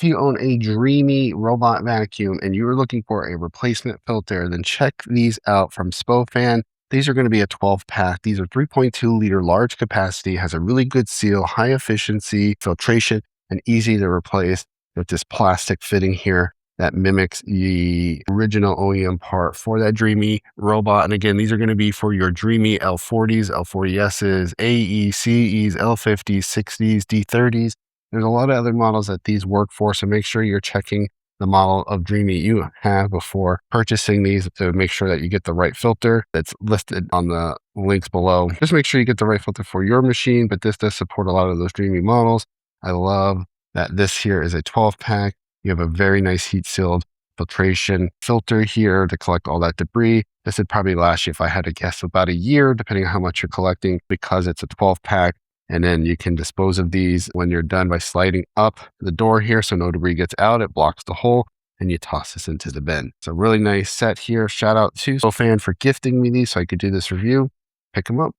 If you own a Dreame robot vacuum and you are looking for a replacement filter, then check these out from Spofan. These are going to be a 12 pack. These are 3.2 liter large capacity, has a really good seal, high efficiency filtration, and easy to replace with this plastic fitting here that mimics the original OEM part for that Dreame robot. And again, these are going to be for your Dreame L40s, L40Ss, AEs, CEs, L50s, 60s, D30s. There's a lot of other models that these work for, so make sure you're checking the model of Dreame you have before purchasing these to make sure that you get the right filter that's listed on the links below. Just make sure you get the right filter for your machine, but this does support a lot of those Dreame models. I love that this here is a 12 pack. You have a very nice heat sealed filtration filter here to collect all that debris. This would probably last you, if I had to guess, about a year, depending on how much you're collecting, because it's a 12 pack. And then you can dispose of these when you're done by sliding up the door here so no debris gets out. It blocks the hole and you toss this into the bin. It's a really nice set here. Shout out to Spofan for gifting me these so I could do this review. Pick them up.